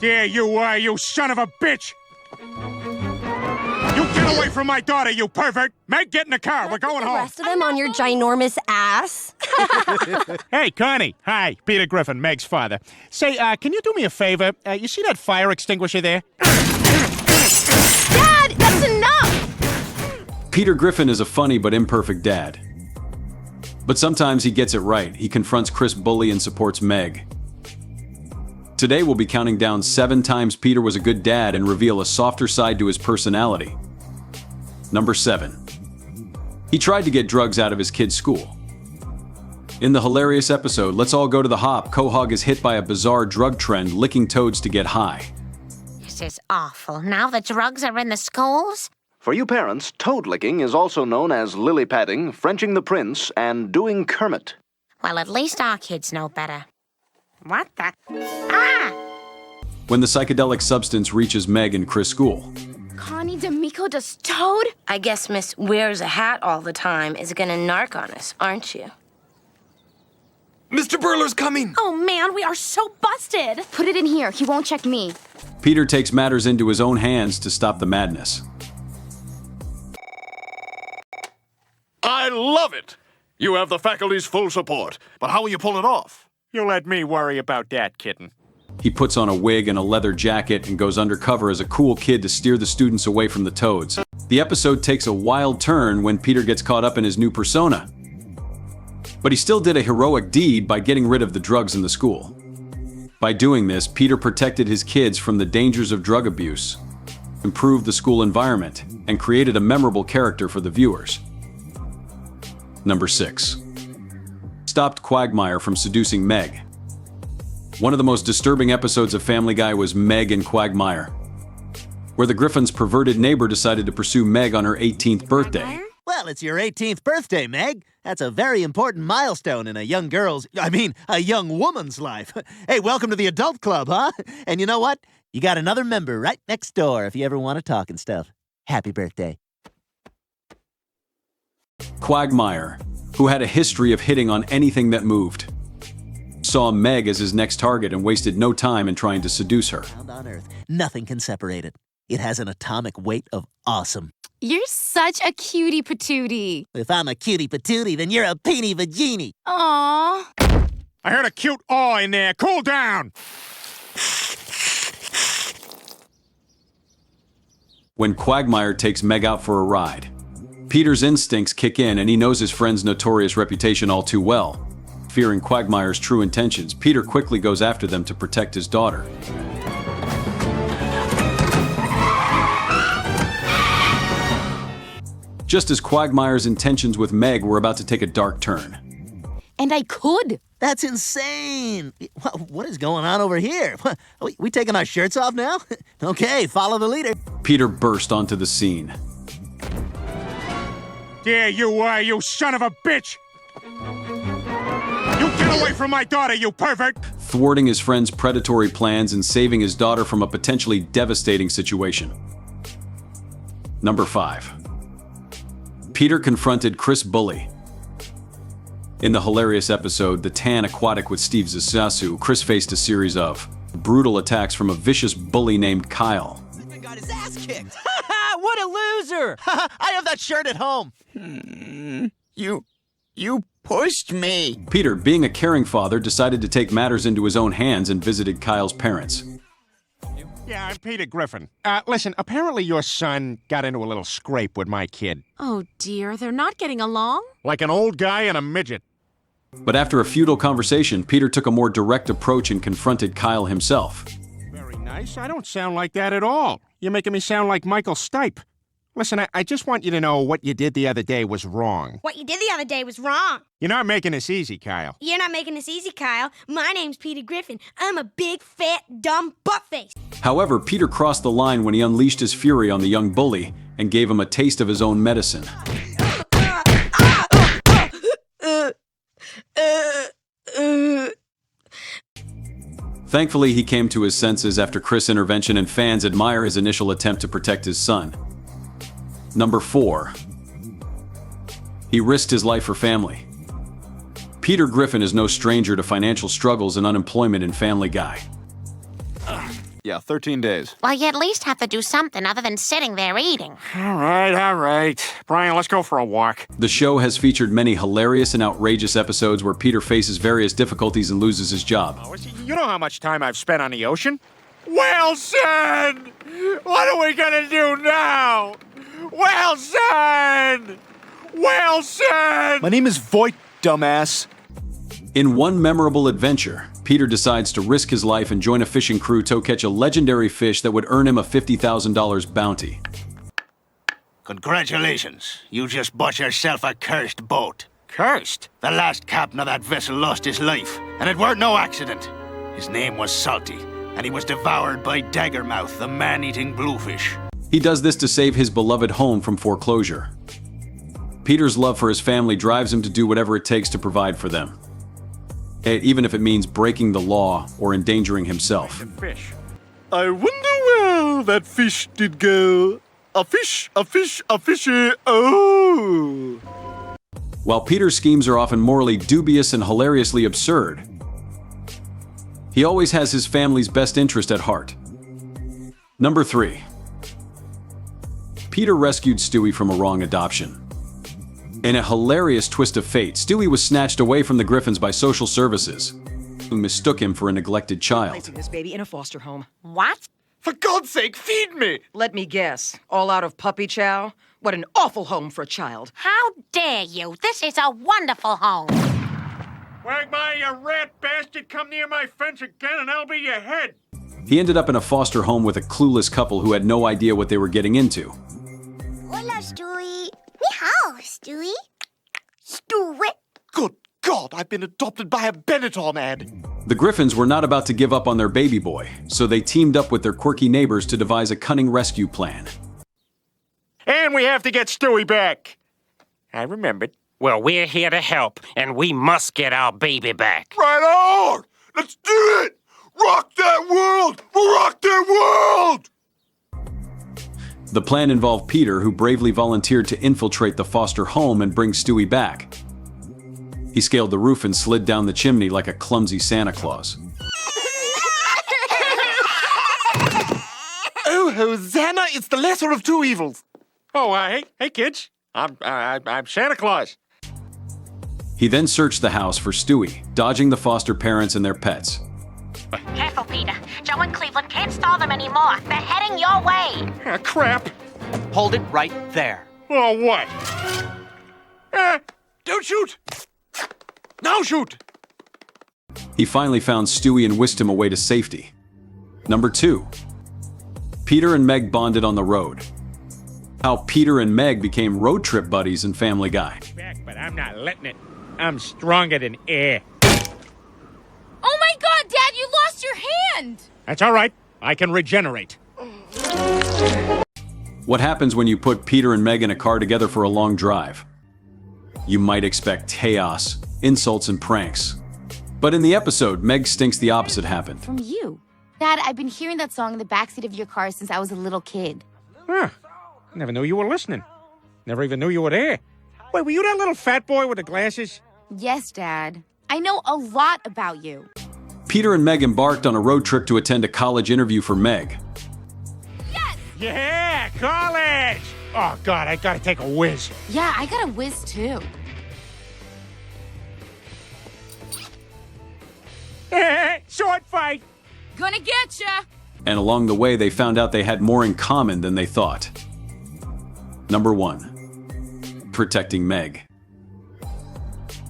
There you are, you son of a bitch! You get away from my daughter, you pervert! Meg, get in the car, we're going home! The rest of them on your ginormous ass? Hey, Connie. Hi, Peter Griffin, Meg's father. Say, can you do me a favor? You see that fire extinguisher there? Dad, that's enough! Peter Griffin is a funny but imperfect dad. But sometimes he gets it right. He confronts Chris' bully and supports Meg. Today we'll be counting down 7 times Peter was a good dad and reveal a softer side to his personality. Number 7. He tried to get drugs out of his kid's school. In the hilarious episode, Let's All Go to the Hop, Quahog is hit by a bizarre drug trend, licking toads to get high. This is awful. Now the drugs are in the schools? For you parents, toad licking is also known as lily padding, Frenching the Prince, and doing Kermit. Well, at least our kids know better. What the? Ah! When the psychedelic substance reaches Meg and Chris' school. Connie D'Amico does Toad? I guess Miss Wears a Hat all the time is gonna narc on us, aren't you? Mr. Burler's coming! Oh man, we are so busted! Put it in here, he won't check me. Peter takes matters into his own hands to stop the madness. I love it! You have the faculty's full support, but how will you pull it off? You let me worry about that, kitten. He puts on a wig and a leather jacket and goes undercover as a cool kid to steer the students away from the toads. The episode takes a wild turn when Peter gets caught up in his new persona. But he still did a heroic deed by getting rid of the drugs in the school. By doing this, Peter protected his kids from the dangers of drug abuse, improved the school environment, and created a memorable character for the viewers. Number 6. Stopped Quagmire from seducing Meg. One of the most disturbing episodes of Family Guy was Meg and Quagmire, where the Griffin's perverted neighbor decided to pursue Meg on her 18th birthday. Well, it's your 18th birthday, Meg. That's a very important milestone in a young woman's life. Hey, welcome to the adult club, huh? And you know what? You got another member right next door if you ever want to talk and stuff. Happy birthday. Quagmire, who had a history of hitting on anything that moved, saw Meg as his next target and wasted no time in trying to seduce her. On Earth, nothing can separate it. It has an atomic weight of awesome. You're such a cutie patootie. If I'm a cutie patootie, then you're a peenie vagini. Aww. I heard a cute aw in there. Cool down! When Quagmire takes Meg out for a ride, Peter's instincts kick in and he knows his friend's notorious reputation all too well. Fearing Quagmire's true intentions, Peter quickly goes after them to protect his daughter. Just as Quagmire's intentions with Meg were about to take a dark turn. And I could. That's insane. What is going on over here? We taking our shirts off now? Okay, follow the leader. Peter burst onto the scene. There you are, you son of a bitch! You get away from my daughter, you pervert! Thwarting his friend's predatory plans and saving his daughter from a potentially devastating situation. Number 5. Peter confronted Chris' bully. In the hilarious episode, The Tan Aquatic with Steve Zissou, Chris faced a series of brutal attacks from a vicious bully named Kyle. Got his ass kicked. What a loser! I have that shirt at home. You pushed me. Peter, being a caring father, decided to take matters into his own hands and visited Kyle's parents. Yeah, I'm Peter Griffin. Listen, apparently your son got into a little scrape with my kid. Oh dear, they're not getting along? Like an old guy and a midget. But after a futile conversation, Peter took a more direct approach and confronted Kyle himself. Very nice. I don't sound like that at all. You're making me sound like Michael Stipe. Listen, I just want you to know what you did the other day was wrong. What you did the other day was wrong. You're not making this easy, Kyle. You're not making this easy, Kyle. My name's Peter Griffin. I'm a big, fat, dumb buttface. However, Peter crossed the line when he unleashed his fury on the young bully and gave him a taste of his own medicine. Thankfully, he came to his senses after Chris' intervention, and fans admire his initial attempt to protect his son. Number 4. He risked his life for family. Peter Griffin is no stranger to financial struggles and unemployment in Family Guy. Yeah, 13 days. Well, you at least have to do something other than sitting there eating. All right. Brian, let's go for a walk. The show has featured many hilarious and outrageous episodes where Peter faces various difficulties and loses his job. You know how much time I've spent on the ocean? Wilson! What are we gonna do now? Wilson! Wilson! My name is Voight, dumbass. In one memorable adventure, Peter decides to risk his life and join a fishing crew to catch a legendary fish that would earn him a $50,000 bounty. Congratulations. You just bought yourself a cursed boat. Cursed? The last captain of that vessel lost his life, and it weren't no accident. His name was Salty, and he was devoured by Daggermouth, the man-eating bluefish. He does this to save his beloved home from foreclosure. Peter's love for his family drives him to do whatever it takes to provide for them, even if it means breaking the law or endangering himself. Fish. I wonder where that fish did go. A fish, oh. While Peter's schemes are often morally dubious and hilariously absurd, he always has his family's best interest at heart. Number 3. Peter rescued Stewie from a wrong adoption. In a hilarious twist of fate, Stewie was snatched away from the Griffins by social services, who mistook him for a neglected child. Placing this baby in a foster home. What? For God's sake, feed me! Let me guess. All out of puppy chow? What an awful home for a child. How dare you? This is a wonderful home. Quagmire, you rat bastard! Come near my fence again and I'll be your head! He ended up in a foster home with a clueless couple who had no idea what they were getting into. Hola, Stewie. Ni hao, Stewie. Stewie. Good God, I've been adopted by a Benetton ad. The Griffins were not about to give up on their baby boy, so they teamed up with their quirky neighbors to devise a cunning rescue plan. And we have to get Stewie back. I remembered. Well, we're here to help, and we must get our baby back. Right on! Let's do it! Rock that world! Rock that world! The plan involved Peter, who bravely volunteered to infiltrate the foster home and bring Stewie back. He scaled the roof and slid down the chimney like a clumsy Santa Claus. Oh, Hosanna, it's the lesser of two evils. Oh, hey kids. I'm Santa Claus. He then searched the house for Stewie, dodging the foster parents and their pets. Careful, Peter. Joe and Cleveland can't stall them anymore. They're heading your way. Crap. Hold it right there. Oh, what? Don't shoot! Now shoot! He finally found Stewie and whisked him away to safety. Number 2. Peter and Meg bonded on the road. How Peter and Meg became road trip buddies in Family Guy. Back, but I'm not letting it. I'm stronger than air. Oh my God, Dad, you lost your hand! That's all right. I can regenerate. What happens when you put Peter and Meg in a car together for a long drive? You might expect chaos, insults, and pranks. But in the episode, Meg stinks the opposite happened. From you. Dad, I've been hearing that song in the backseat of your car since I was a little kid. Huh. Never knew you were listening. Never even knew you were there. Wait, were you that little fat boy with the glasses? Yes, Dad. I know a lot about you. Peter and Meg embarked on a road trip to attend a college interview for Meg. Yes! Yeah, college! Oh, God, I gotta take a whiz. Yeah, I got a whiz, too. Sword fight! Gonna get ya! And along the way, they found out they had more in common than they thought. Number 1. Protecting Meg.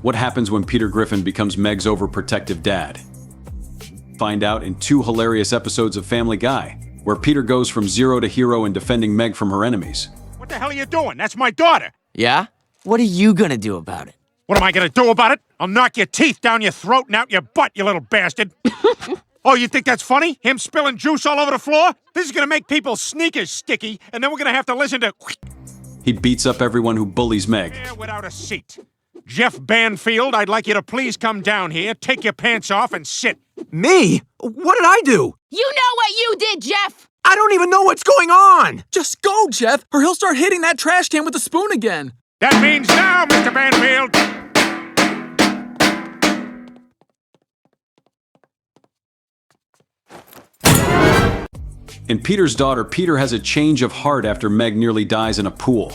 What happens when Peter Griffin becomes Meg's overprotective dad? Find out in 2 hilarious episodes of Family Guy, where Peter goes from zero to hero in defending Meg from her enemies. What the hell are you doing? That's my daughter. Yeah? What are you gonna do about it? What am I gonna do about it? I'll knock your teeth down your throat and out your butt, you little bastard. Oh, you think that's funny? Him spilling juice all over the floor? This is gonna make people's sneakers sticky, and then we're gonna have to listen to... He beats up everyone who bullies Meg. Without a seat. Jeff Banfield, I'd like you to please come down here, take your pants off, and sit. Me? What did I do? You know what you did, Jeff! I don't even know what's going on! Just go, Jeff, or he'll start hitting that trash can with a spoon again. That means now, Mr. Banfield! In Peter's daughter, Peter has a change of heart after Meg nearly dies in a pool.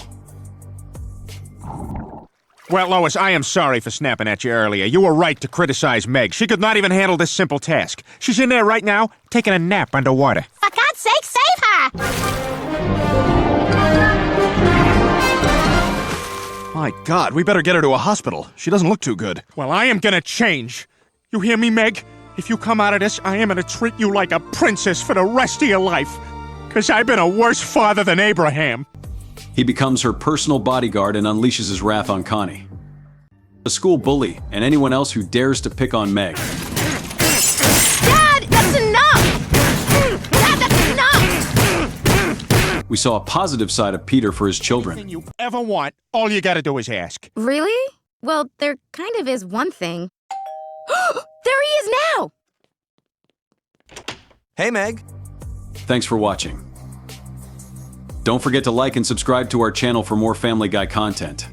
Well, Lois, I am sorry for snapping at you earlier. You were right to criticize Meg. She could not even handle this simple task. She's in there right now, taking a nap underwater. For God's sake, save her! My God, we better get her to a hospital. She doesn't look too good. Well, I am gonna change. You hear me, Meg? If you come out of this, I am gonna treat you like a princess for the rest of your life. 'Cause I've been a worse father than Abraham. He becomes her personal bodyguard and unleashes his wrath on Connie, a school bully, and anyone else who dares to pick on Meg. Dad, that's enough! Dad, that's enough! We saw a positive side of Peter for his children. Anything you ever want, all you gotta do is ask. Really? Well, there kind of is one thing. There he is now! Hey, Meg. Thanks for watching. Don't forget to like and subscribe to our channel for more Family Guy content.